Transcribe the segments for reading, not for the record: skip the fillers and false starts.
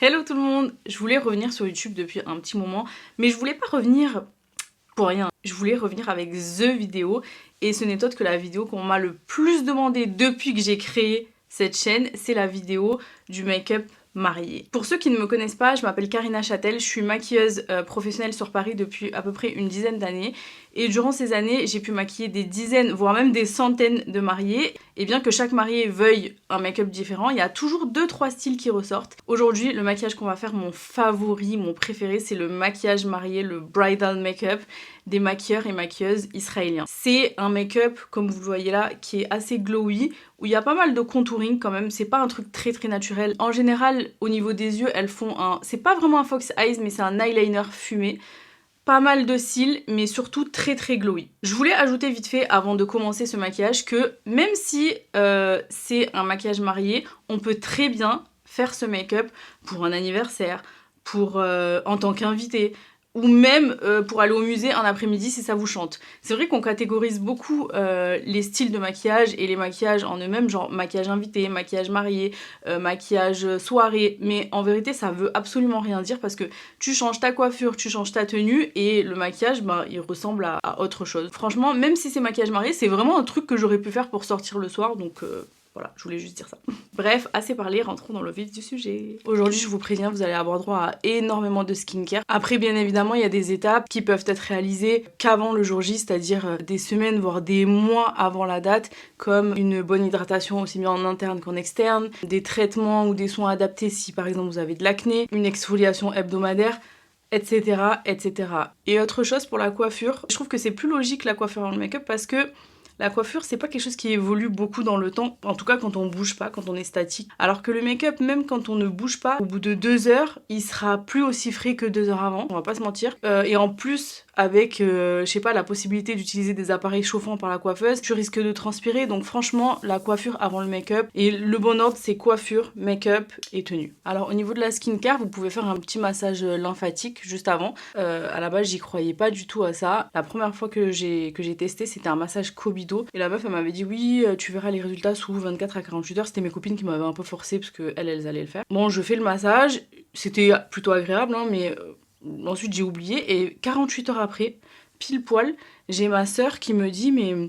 Hello tout le monde. Je voulais revenir sur YouTube depuis un petit moment, mais je voulais pas revenir pour rien. Je voulais revenir avec The vidéo, et ce n'est autre que la vidéo qu'on m'a le plus demandé depuis que j'ai créé cette chaîne, c'est la vidéo du make-up marié. Pour ceux qui ne me connaissent pas, je m'appelle Karina Châtel, je suis maquilleuse professionnelle sur Paris depuis à peu près une dizaine d'années, et durant ces années, j'ai pu maquiller des dizaines, voire même des centaines de mariés. Et bien que chaque marié veuille un make-up différent, il y a toujours 2-3 styles qui ressortent. Aujourd'hui, le maquillage qu'on va faire, mon favori, mon préféré, c'est le maquillage marié, le bridal make-up des maquilleurs et maquilleuses israéliens. C'est un make-up, comme vous le voyez là, qui est assez glowy, où il y a pas mal de contouring quand même, c'est pas un truc très naturel. En général, au niveau des yeux, elles font un... c'est pas vraiment un fox eyes, mais c'est un eyeliner fumé. Pas mal de cils, mais surtout très glowy. Je voulais ajouter vite fait, avant de commencer ce maquillage, que même si c'est un maquillage marié, on peut très bien faire ce make-up pour un anniversaire, pour en tant qu'invité, ou même pour aller au musée un après-midi si ça vous chante. C'est vrai qu'on catégorise beaucoup les styles de maquillage et les maquillages en eux-mêmes, genre maquillage invité, maquillage marié, maquillage soirée, mais en vérité ça veut absolument rien dire parce que tu changes ta coiffure, tu changes ta tenue et le maquillage, bah, il ressemble à autre chose. Franchement, même si c'est maquillage marié, c'est vraiment un truc que j'aurais pu faire pour sortir le soir, donc... voilà, je voulais juste dire ça. Bref, assez parlé, rentrons dans le vif du sujet. Aujourd'hui, je vous préviens, vous allez avoir droit à énormément de skincare. Après, bien évidemment, il y a des étapes qui peuvent être réalisées qu'avant le jour J, c'est-à-dire des semaines, voire des mois avant la date, comme une bonne hydratation aussi bien en interne qu'en externe, des traitements ou des soins adaptés si par exemple vous avez de l'acné, une exfoliation hebdomadaire, etc. etc. Et autre chose pour la coiffure, je trouve que c'est plus logique la coiffure avant le make-up parce que la coiffure, c'est pas quelque chose qui évolue beaucoup dans le temps, en tout cas quand on bouge pas, quand on est statique. Alors que le make-up, même quand on ne bouge pas, au bout de 2 heures, il sera plus aussi frais que 2 heures avant, on va pas se mentir. Et en plus, avec, je sais pas, la possibilité d'utiliser des appareils chauffants par la coiffeuse, tu risques de transpirer. Donc franchement, la coiffure avant le make-up, et le bon ordre, c'est coiffure, make-up et tenue. Alors au niveau de la skincare, vous pouvez faire un petit massage lymphatique juste avant. À la base, j'y croyais pas du tout à ça. La première fois que j'ai testé, c'était un massage Kobido. Et la meuf, elle m'avait dit oui, tu verras les résultats sous 24 à 48 heures. C'était mes copines qui m'avaient un peu forcé parce qu'elles allaient le faire. Bon, je fais le massage, c'était plutôt agréable, hein, mais ensuite j'ai oublié. Et 48 heures après, pile poil, j'ai ma sœur qui me dit mais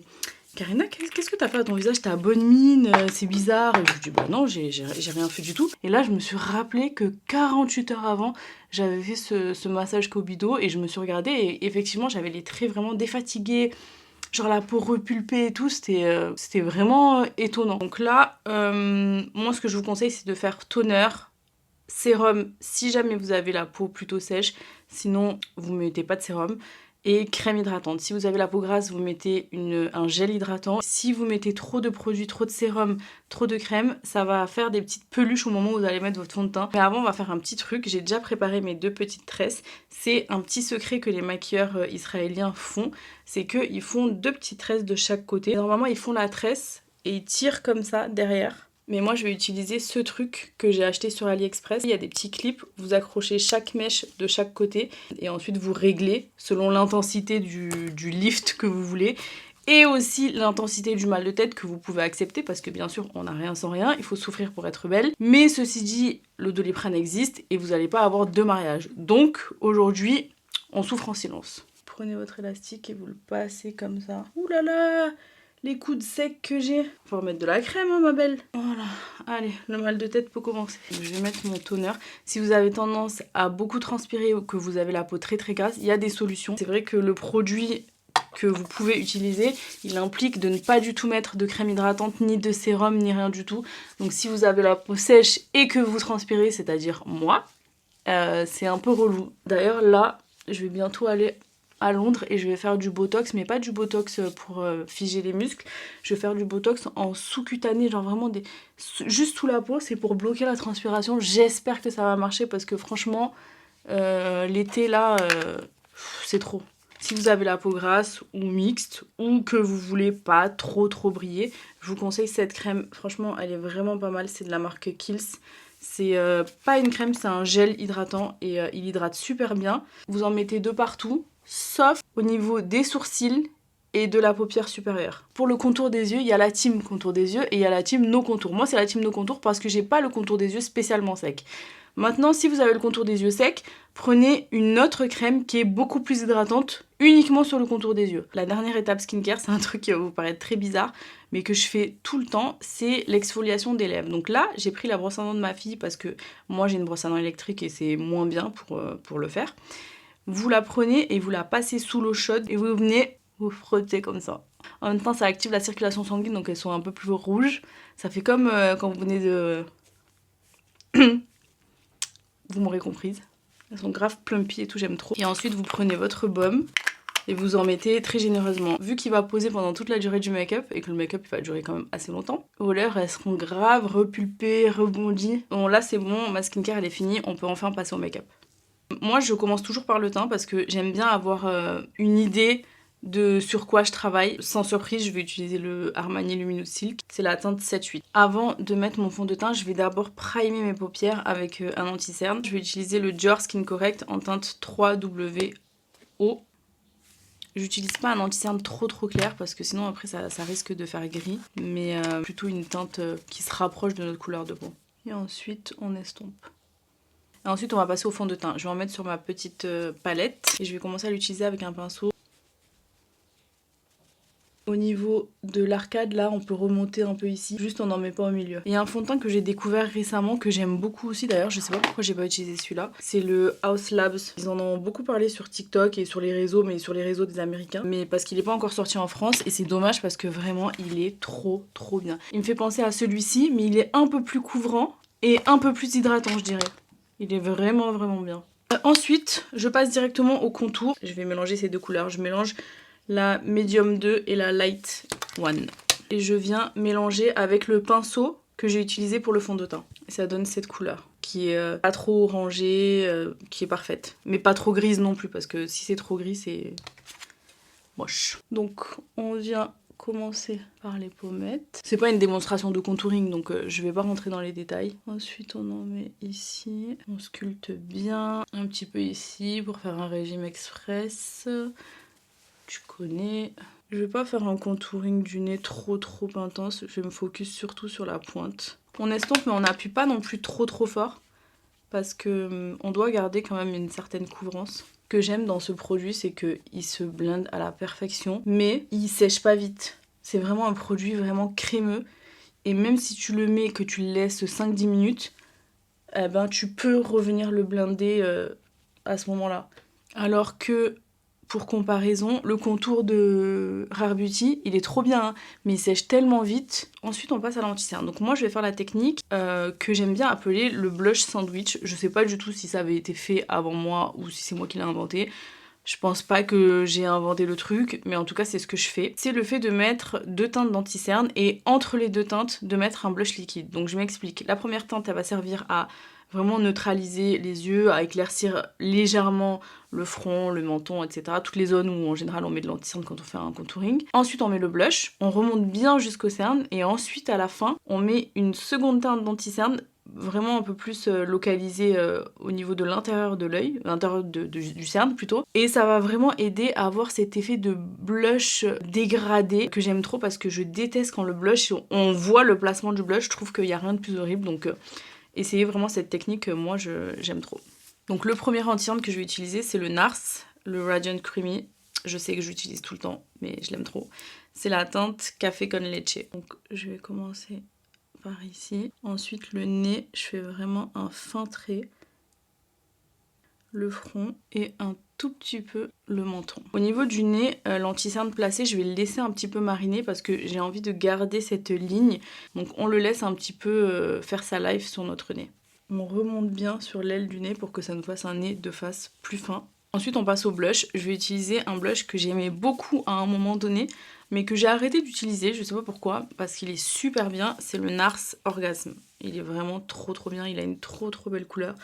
Karina, qu'est-ce que t'as fait à ton visage? T'as bonne mine, c'est bizarre. Et je lui dis bah non, j'ai rien fait du tout. Et là, je me suis rappelé que 48 heures avant, j'avais fait ce massage Kobido et je me suis regardée et effectivement, j'avais les traits vraiment défatigués. Genre la peau repulpée et tout, c'était vraiment étonnant. Donc là, moi ce que je vous conseille c'est de faire toner, sérum si jamais vous avez la peau plutôt sèche, sinon vous mettez pas de sérum, et crème hydratante. Si vous avez la peau grasse, vous mettez un gel hydratant. Si vous mettez trop de produits, trop de sérum, trop de crème, ça va faire des petites peluches au moment où vous allez mettre votre fond de teint. Mais avant, on va faire un petit truc. J'ai déjà préparé mes 2 petites tresses. C'est un petit secret que les maquilleurs israéliens font. C'est qu'ils font 2 petites tresses de chaque côté. Normalement, ils font la tresse et ils tirent comme ça derrière. Mais moi je vais utiliser ce truc que j'ai acheté sur AliExpress. Il y a des petits clips, vous accrochez chaque mèche de chaque côté et ensuite vous réglez selon l'intensité du lift que vous voulez et aussi l'intensité du mal de tête que vous pouvez accepter parce que bien sûr on n'a rien sans rien, il faut souffrir pour être belle. Mais ceci dit, le Doliprane existe et vous n'allez pas avoir 2 mariages. Donc aujourd'hui, on souffre en silence. Prenez votre élastique et vous le passez comme ça. Ouh là là! Les coudes secs que j'ai. Faut remettre de la crème, hein, ma belle. Voilà. Allez, le mal de tête peut commencer. Je vais mettre mon toner. Si vous avez tendance à beaucoup transpirer ou que vous avez la peau très grasse, il y a des solutions. C'est vrai que le produit que vous pouvez utiliser, il implique de ne pas du tout mettre de crème hydratante, ni de sérum, ni rien du tout. Donc si vous avez la peau sèche et que vous transpirez, c'est-à-dire moi, c'est un peu relou. D'ailleurs là, je vais bientôt aller à Londres et je vais faire du botox, mais pas du botox pour figer les muscles, je vais faire du botox en sous-cutané, genre vraiment juste sous la peau, c'est pour bloquer la transpiration. J'espère que ça va marcher parce que franchement l'été là c'est trop. Si vous avez la peau grasse ou mixte ou que vous voulez pas trop briller, je vous conseille cette crème. Franchement elle est vraiment pas mal, c'est de la marque Kiehl's. C'est pas une crème, c'est un gel hydratant et il hydrate super bien. Vous en mettez 2 partout, sauf au niveau des sourcils et de la paupière supérieure. Pour le contour des yeux, il y a la team contour des yeux et il y a la team no contour. Moi, c'est la team no contour parce que j'ai pas le contour des yeux spécialement sec. Maintenant, si vous avez le contour des yeux sec, prenez une autre crème qui est beaucoup plus hydratante uniquement sur le contour des yeux. La dernière étape skincare, c'est un truc qui va vous paraître très bizarre, mais que je fais tout le temps, c'est l'exfoliation des lèvres. Donc là, j'ai pris la brosse à dents de ma fille parce que moi j'ai une brosse à dents électrique et c'est moins bien pour le faire. Vous la prenez et vous la passez sous l'eau chaude et vous venez vous frotter comme ça. En même temps, ça active la circulation sanguine, donc elles sont un peu plus rouges. Ça fait comme quand vous venez de... Vous m'aurez comprise. Elles sont grave plumpy et tout, j'aime trop. Et ensuite, vous prenez votre baume et vous en mettez très généreusement. Vu qu'il va poser pendant toute la durée du make-up et que le make-up il va durer quand même assez longtemps, vos lèvres elles seront grave repulpées, rebondies. Bon là c'est bon, ma skincare elle est finie, on peut enfin passer au make-up. Moi je commence toujours par le teint parce que j'aime bien avoir une idée de sur quoi je travaille. Sans surprise, je vais utiliser le Armani Luminous Silk. C'est la teinte 7-8. Avant de mettre mon fond de teint, je vais d'abord primer mes paupières avec un anti-cerne. Je vais utiliser le Dior Skin Correct en teinte 3WO. J'utilise pas un anti-cerne trop clair parce que sinon après ça risque de faire gris. Mais plutôt une teinte qui se rapproche de notre couleur de peau. Et ensuite, on estompe. Et ensuite, on va passer au fond de teint. Je vais en mettre sur ma petite palette et je vais commencer à l'utiliser avec un pinceau. Au niveau de l'arcade, là, on peut remonter un peu ici, juste on n'en met pas au milieu. Il y a un fond de teint que j'ai découvert récemment, que j'aime beaucoup aussi d'ailleurs, je sais pas pourquoi j'ai pas utilisé celui-là. C'est le Haus Labs. Ils en ont beaucoup parlé sur TikTok et sur les réseaux, mais sur les réseaux des Américains. Mais parce qu'il est pas encore sorti en France, et c'est dommage parce que vraiment, il est trop bien. Il me fait penser à celui-ci, mais il est un peu plus couvrant et un peu plus hydratant, je dirais. Il est vraiment bien. Ensuite, je passe directement au contour. Je vais mélanger ces deux couleurs. Je mélange la Medium 2 et la Light 1. Et je viens mélanger avec le pinceau que j'ai utilisé pour le fond de teint. Et ça donne cette couleur qui est pas trop orangée, qui est parfaite. Mais pas trop grise non plus, parce que si c'est trop gris, c'est moche. Donc on vient commencer par les pommettes. C'est pas une démonstration de contouring, donc je vais pas rentrer dans les détails. Ensuite on en met ici. On sculpte bien. Un petit peu ici pour faire un régime express. Tu connais. Je vais pas faire un contouring du nez trop intense. Je vais me focus surtout sur la pointe. On estompe mais on n'appuie pas non plus trop fort. Parce que on doit garder quand même une certaine couvrance. Ce que j'aime dans ce produit, c'est qu'il se blende à la perfection. Mais il sèche pas vite. C'est vraiment un produit vraiment crémeux. Et même si tu le mets et que tu le laisses 5-10 minutes, eh ben, tu peux revenir le blender à ce moment-là. Alors que... Pour comparaison, le contour de Rare Beauty, il est trop bien, hein, mais il sèche tellement vite. Ensuite, on passe à l'anti-cerne. Donc moi, je vais faire la technique que j'aime bien appeler le blush sandwich. Je sais pas du tout si ça avait été fait avant moi ou si c'est moi qui l'ai inventé. Je pense pas que j'ai inventé le truc, mais en tout cas, c'est ce que je fais. C'est le fait de mettre 2 teintes d'anti-cerne et entre les 2 teintes, de mettre un blush liquide. Donc je m'explique. La première teinte, elle va servir à vraiment neutraliser les yeux, à éclaircir légèrement le front, le menton, etc. Toutes les zones où en général on met de l'anti-cerne quand on fait un contouring. Ensuite on met le blush, on remonte bien jusqu'au cerne et ensuite à la fin on met une seconde teinte d'anti-cerne vraiment un peu plus localisée au niveau de l'intérieur de l'œil, l'intérieur du cerne plutôt. Et ça va vraiment aider à avoir cet effet de blush dégradé que j'aime trop parce que je déteste quand le blush, on voit le placement du blush, je trouve qu'il n'y a rien de plus horrible donc... Essayez vraiment cette technique, moi j'aime trop. Donc le premier anti-cerne que je vais utiliser, c'est le NARS, le Radiant Creamy. Je sais que je l'utilise tout le temps, mais je l'aime trop. C'est la teinte Café con Leche. Donc je vais commencer par ici. Ensuite le nez, je fais vraiment un fin trait. Le front et un tout petit peu le menton. Au niveau du nez, l'anti-cerne placé, je vais le laisser un petit peu mariner parce que j'ai envie de garder cette ligne. Donc on le laisse un petit peu faire sa life sur notre nez. On remonte bien sur l'aile du nez pour que ça nous fasse un nez de face plus fin. Ensuite on passe au blush. Je vais utiliser un blush que j'aimais beaucoup à un moment donné, mais que j'ai arrêté d'utiliser, je sais pas pourquoi, parce qu'il est super bien. C'est le NARS Orgasme. Il est vraiment trop bien, il a une trop belle couleur.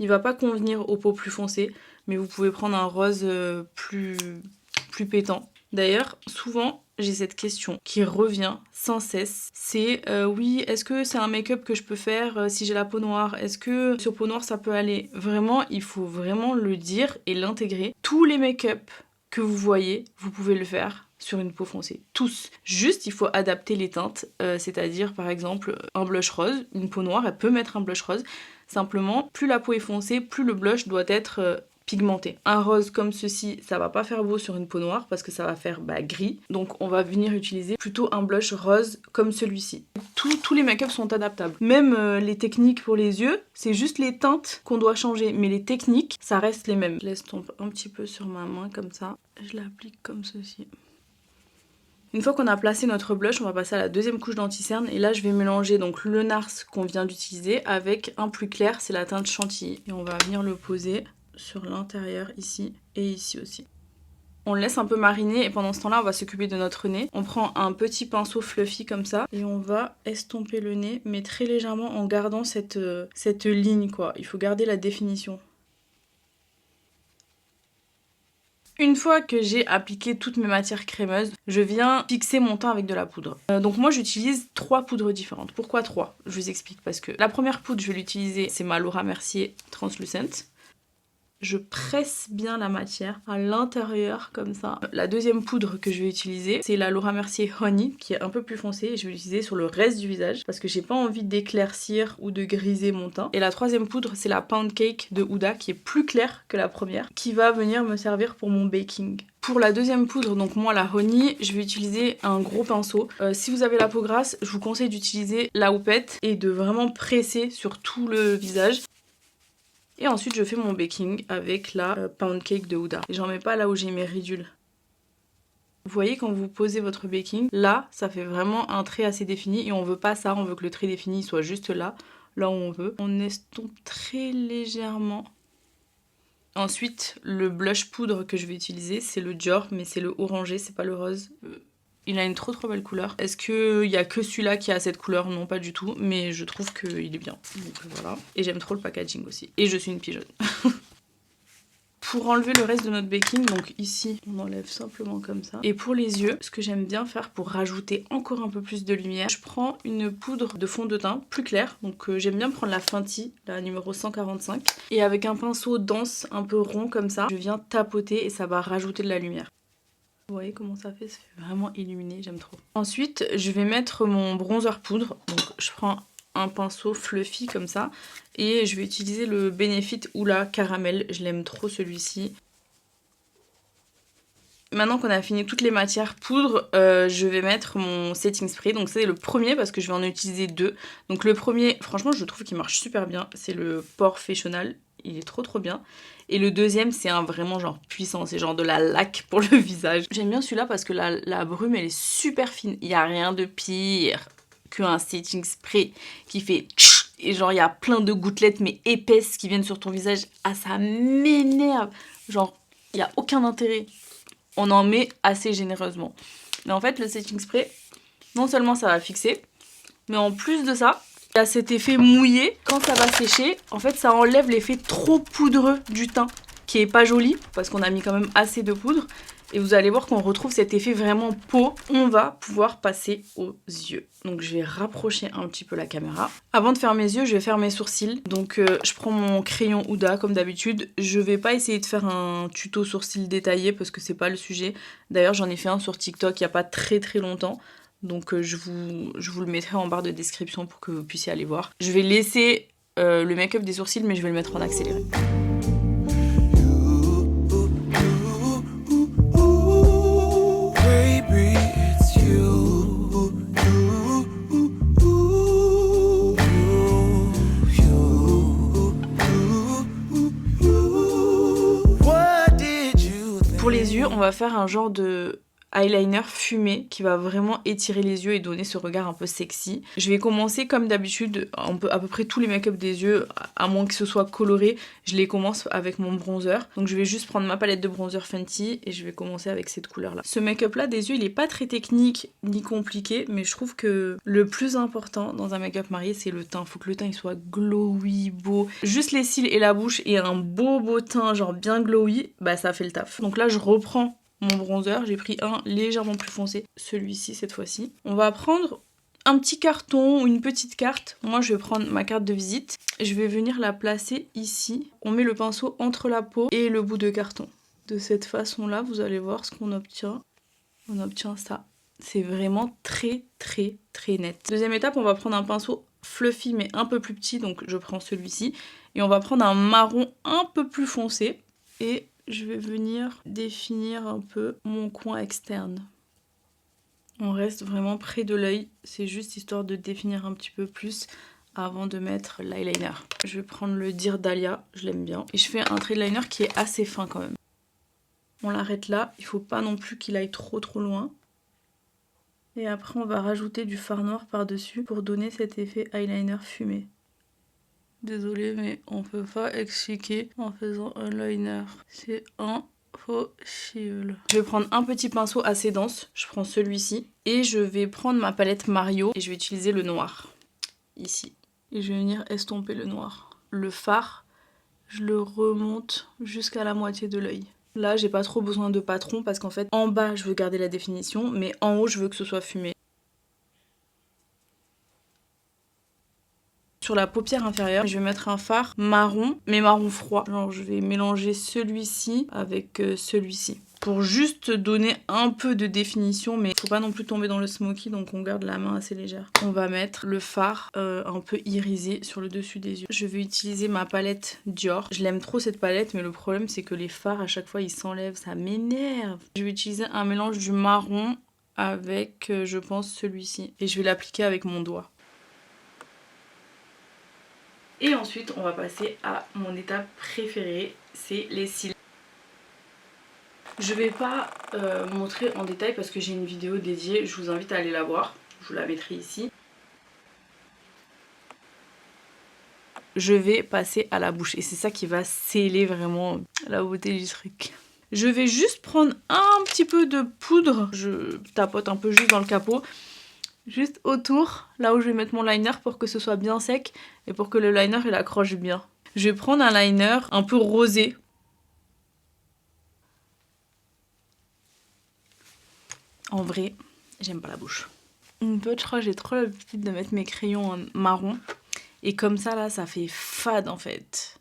Il va pas convenir aux peaux plus foncées, mais vous pouvez prendre un rose plus pétant. D'ailleurs, souvent, j'ai cette question qui revient sans cesse. C'est oui, est-ce que c'est un make-up que je peux faire si j'ai la peau noire? Est-ce que sur peau noire ça peut aller? Vraiment, il faut vraiment le dire et l'intégrer. Tous les make-up que vous voyez, vous pouvez le faire. sur une peau foncée, tous. Juste, il faut adapter les teintes, c'est-à-dire par exemple un blush rose, une peau noire, elle peut mettre un blush rose. Simplement, plus la peau est foncée, plus le blush doit être pigmenté. Un rose comme ceci, ça va pas faire beau sur une peau noire parce que ça va faire gris. Donc on va venir utiliser plutôt un blush rose comme celui-ci. Tous les make-up sont adaptables. Même les techniques pour les yeux, c'est juste les teintes qu'on doit changer. Mais les techniques, ça reste les mêmes. Je laisse tomber un petit peu sur ma main comme ça. Je l'applique comme ceci. Une fois qu'on a placé notre blush, on va passer à la deuxième couche d'anti-cerne. Et là, je vais mélanger donc le NARS qu'on vient d'utiliser avec un plus clair, c'est la teinte chantilly. Et on va venir le poser sur l'intérieur ici et ici aussi. On le laisse un peu mariner et pendant ce temps-là, on va s'occuper de notre nez. On prend un petit pinceau fluffy comme ça et on va estomper le nez, mais très légèrement en gardant cette ligne quoi. Il faut garder la définition. Une fois que j'ai appliqué toutes mes matières crémeuses, je viens fixer mon teint avec de la poudre. Donc moi j'utilise 3 poudres différentes. Pourquoi 3? Je vous explique parce que la première poudre je vais l'utiliser, c'est ma Laura Mercier Translucent. Je presse bien la matière à l'intérieur comme ça. La deuxième poudre que je vais utiliser, c'est la Laura Mercier Honey qui est un peu plus foncée et je vais l'utiliser sur le reste du visage parce que j'ai pas envie d'éclaircir ou de griser mon teint. Et la troisième poudre, c'est la Pound Cake de Huda qui est plus claire que la première qui va venir me servir pour mon baking. Pour la deuxième poudre, donc moi la Honey, je vais utiliser un gros pinceau. Si vous avez la peau grasse, je vous conseille d'utiliser la houppette et de vraiment presser sur tout le visage. Et ensuite je fais mon baking avec la Pound Cake de Huda. J'en mets pas là où j'ai mes ridules. Vous voyez quand vous posez votre baking, là ça fait vraiment un trait assez défini et on veut pas ça, on veut que le trait défini soit juste là où on veut. On estompe très légèrement. Ensuite le blush poudre que je vais utiliser c'est le Dior mais c'est le orangé, c'est pas le rose. Il a une trop belle couleur. Est-ce qu'il y a que celui-là qui a cette couleur? Non, pas du tout. Mais je trouve qu'il est bien. Donc voilà. Et j'aime trop le packaging aussi. Et je suis une pigeonne. Pour enlever le reste de notre baking, donc ici, on enlève simplement comme ça. Et pour les yeux, ce que j'aime bien faire pour rajouter encore un peu plus de lumière, je prends une poudre de fond de teint plus claire. Donc j'aime bien prendre la Fenty, la numéro 145. Et avec un pinceau dense, un peu rond comme ça, je viens tapoter et ça va rajouter de la lumière. Vous voyez comment ça fait vraiment illuminé, j'aime trop. Ensuite, je vais mettre mon bronzer poudre. Donc je prends un pinceau fluffy comme ça. Et je vais utiliser le Benefit Hoola Caramel. Je l'aime trop celui-ci. Maintenant qu'on a fini toutes les matières poudre, je vais mettre mon setting spray. Donc c'est le premier parce que je vais en utiliser 2. Donc le premier, franchement je trouve qu'il marche super bien. C'est le Porefessional. Il est trop bien. Et le deuxième, c'est un vraiment genre puissant. C'est genre de la laque pour le visage. J'aime bien celui-là parce que la brume, elle est super fine. Il n'y a rien de pire qu'un setting spray qui fait tch, et genre il y a plein de gouttelettes mais épaisses qui viennent sur ton visage. Ah, ça m'énerve. Genre, il n'y a aucun intérêt. On en met assez généreusement. Mais en fait, le setting spray, non seulement ça va fixer, mais en plus de ça, il y a cet effet mouillé. Quand ça va sécher, en fait ça enlève l'effet trop poudreux du teint qui est pas joli parce qu'on a mis quand même assez de poudre. Et vous allez voir qu'on retrouve cet effet vraiment peau. On va pouvoir passer aux yeux. Donc je vais rapprocher un petit peu la caméra. Avant de faire mes yeux, je vais faire mes sourcils. Donc je prends mon crayon Huda comme d'habitude. Je vais pas essayer de faire un tuto sourcils détaillé parce que c'est pas le sujet. D'ailleurs j'en ai fait un sur TikTok il y a pas très longtemps. Donc je vous le mettrai en barre de description pour que vous puissiez aller voir. Je vais laisser le make-up des sourcils mais je vais le mettre en accéléré. Pour les yeux, on va faire un genre de eyeliner fumé qui va vraiment étirer les yeux et donner ce regard un peu sexy. Je vais commencer comme d'habitude, à peu près tous les make-up des yeux, à moins que ce soit coloré, je les commence avec mon bronzer. Donc je vais juste prendre ma palette de bronzer Fenty et je vais commencer avec cette couleur là. Ce make-up là des yeux, il est pas très technique ni compliqué, mais je trouve que le plus important dans un make-up marié, c'est le teint. Faut que le teint il soit glowy, beau. Juste les cils et la bouche et un beau teint genre bien glowy, bah ça fait le taf. Donc là je reprends mon bronzer, j'ai pris un légèrement plus foncé, celui-ci cette fois-ci. On va prendre un petit carton ou une petite carte. Moi je vais prendre ma carte de visite. Je vais venir la placer ici. On met le pinceau entre la peau et le bout de carton. De cette façon-là, vous allez voir ce qu'on obtient. on obtient ça. C'est vraiment très très très net. Deuxième étape, on va prendre un pinceau fluffy mais un peu plus petit, donc je prends celui-ci. Et on va prendre un marron un peu plus foncé. Et je vais venir définir un peu mon coin externe. On reste vraiment près de l'œil, c'est juste histoire de définir un petit peu plus avant de mettre l'eyeliner. Je vais prendre le Dear Dahlia, je l'aime bien. Et je fais un trait de liner qui est assez fin quand même. On l'arrête là, il faut pas non plus qu'il aille trop loin. Et après on va rajouter du fard noir par-dessus pour donner cet effet eyeliner fumé. Désolée mais on peut pas expliquer en faisant un liner. C'est impossible. Je vais prendre un petit pinceau assez dense, je prends celui-ci. Et je vais prendre ma palette Mario et je vais utiliser le noir. Ici. Et je vais venir estomper le noir. Le fard, je le remonte jusqu'à la moitié de l'œil. Là, j'ai pas trop besoin de patron parce qu'en fait, en bas, je veux garder la définition, mais en haut, je veux que ce soit fumé. Sur la paupière inférieure, je vais mettre un fard marron, mais marron froid. Genre, je vais mélanger celui-ci avec celui-ci. Pour juste donner un peu de définition, mais faut pas non plus tomber dans le smoky, donc on garde la main assez légère. On va mettre le fard un peu irisé sur le dessus des yeux. Je vais utiliser ma palette Dior. Je l'aime trop cette palette, mais le problème c'est que les fards à chaque fois ils s'enlèvent, ça m'énerve. Je vais utiliser un mélange du marron avec, je pense, celui-ci. Et je vais l'appliquer avec mon doigt. Et ensuite, on va passer à mon étape préférée, c'est les cils. Je vais pas montrer en détail parce que j'ai une vidéo dédiée, je vous invite à aller la voir, je vous la mettrai ici. Je vais passer à la bouche et c'est ça qui va sceller vraiment la beauté du truc. Je vais juste prendre un petit peu de poudre, je tapote un peu juste dans le capot, juste autour, là où je vais mettre mon liner pour que ce soit bien sec et pour que le liner il accroche bien. Je vais prendre un liner un peu rosé. En vrai, j'aime pas la bouche. Une peu, je crois que j'ai trop l'habitude de mettre mes crayons en marron. Et comme ça, là, ça fait fade, en fait.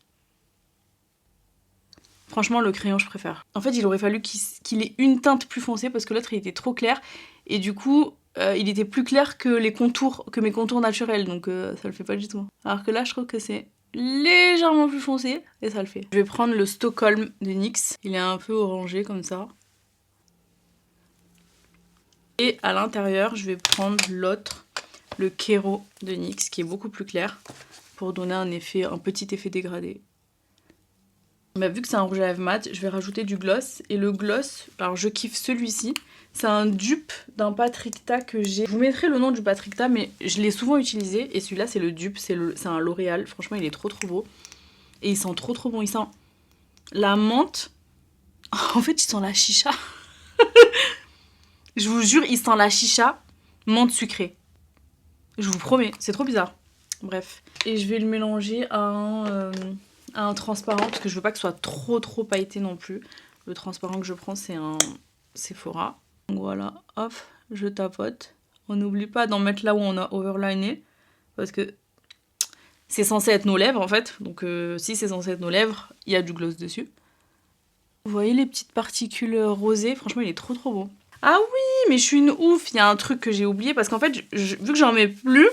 Franchement, le crayon, je préfère. En fait, il aurait fallu qu'il ait une teinte plus foncée parce que l'autre, il était trop clair. Et du coup, il était plus clair que les contours, que mes contours naturels. Donc, ça le fait pas du tout. Alors que là, je trouve que c'est légèrement plus foncé et ça le fait. Je vais prendre le Stockholm de NYX. Il est un peu orangé, comme ça. Et à l'intérieur, je vais prendre l'autre, le Kero de NYX, qui est beaucoup plus clair, pour donner un petit effet dégradé. Bah, vu que c'est un rouge à lèvres mat, je vais rajouter du gloss. Et le gloss, alors je kiffe celui-ci. C'est un dupe d'un Patrickta que j'ai. Je vous mettrai le nom du Patrickta, mais je l'ai souvent utilisé. Et celui-là, c'est le dupe, c'est un L'Oréal. Franchement, il est trop beau. Et il sent trop bon. Il sent la menthe. En fait, il sent la chicha. Je vous jure, il sent la chicha, menthe sucrée. Je vous promets, c'est trop bizarre. Bref. Et je vais le mélanger à un transparent, parce que je veux pas que ce soit trop pailleté non plus. Le transparent que je prends, c'est un Sephora. Donc voilà, hop, je tapote. On n'oublie pas d'en mettre là où on a overliné, parce que c'est censé être nos lèvres en fait. Donc si c'est censé être nos lèvres, il y a du gloss dessus. Vous voyez les petites particules rosées? Franchement, il est trop beau. Ah oui, mais je suis une ouf, il y a un truc que j'ai oublié parce qu'en fait, vu que j'en mets plus,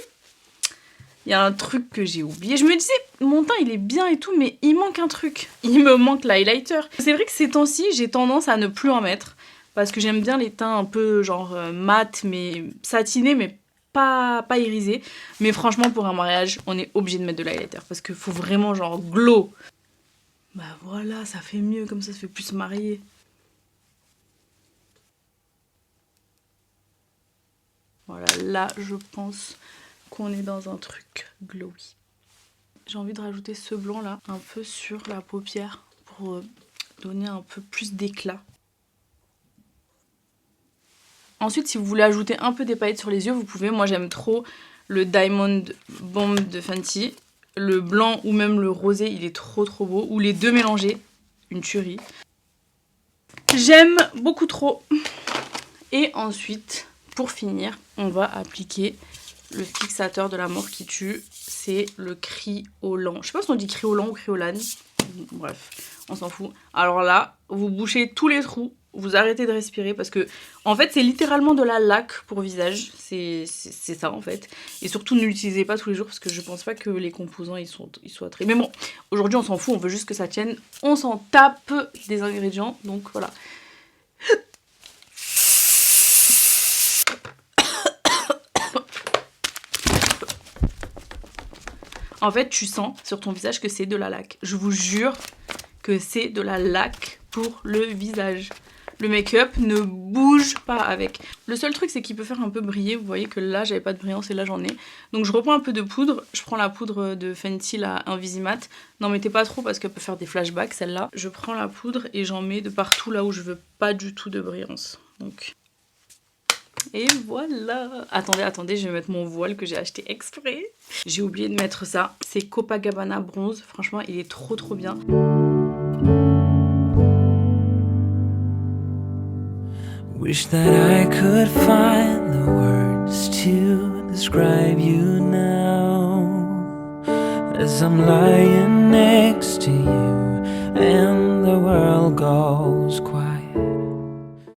il y a un truc que j'ai oublié. Je me disais, mon teint il est bien et tout, mais il manque un truc. Il me manque l'highlighter. C'est vrai que ces temps-ci, j'ai tendance à ne plus en mettre parce que j'aime bien les teints un peu genre mat, mais satinés, mais pas irisés. Mais franchement, pour un mariage, on est obligé de mettre de l'highlighter parce qu'il faut vraiment genre glow. Bah voilà, ça fait mieux, comme ça fait plus marier. Voilà, là, je pense qu'on est dans un truc glowy. J'ai envie de rajouter ce blanc-là un peu sur la paupière pour donner un peu plus d'éclat. Ensuite, si vous voulez ajouter un peu des paillettes sur les yeux, vous pouvez. Moi, j'aime trop le Diamond Bomb de Fenty. Le blanc ou même le rosé, il est trop beau. Ou les deux mélangés, une tuerie. J'aime beaucoup trop. Et ensuite, pour finir, on va appliquer le fixateur de la mort qui tue. C'est le Kryolan. Je sais pas si on dit Kryolan ou Kryolan. Bref, on s'en fout. Alors là, vous bouchez tous les trous vous arrêtez de respirer parce que en fait c'est littéralement de la laque pour visage, c'est ça en fait. Et surtout ne l'utilisez pas tous les jours parce que je pense pas que les composants ils soient très... Mais bon, aujourd'hui on s'en fout, on veut juste que ça tienne, on s'en tape des ingrédients, donc voilà. En fait tu sens sur ton visage que c'est de la laque, je vous jure que c'est de la laque pour le visage. Le make-up ne bouge pas avec. Le seul truc c'est qu'il peut faire un peu briller, vous voyez que là j'avais pas de brillance et là j'en ai. Donc je reprends un peu de poudre, je prends la poudre de Fenty, la Invisimat. N'en mettez pas trop parce qu'elle peut faire des flashbacks celle-là. Je prends la poudre et j'en mets de partout là où je veux pas du tout de brillance. Donc... Et voilà. Attendez, je vais mettre mon voile que j'ai acheté exprès. J'ai oublié de mettre ça. C'est Copacabana Bronze. Franchement, il est trop bien. Wish that I could find the words to describe you now as I'm lying next to you.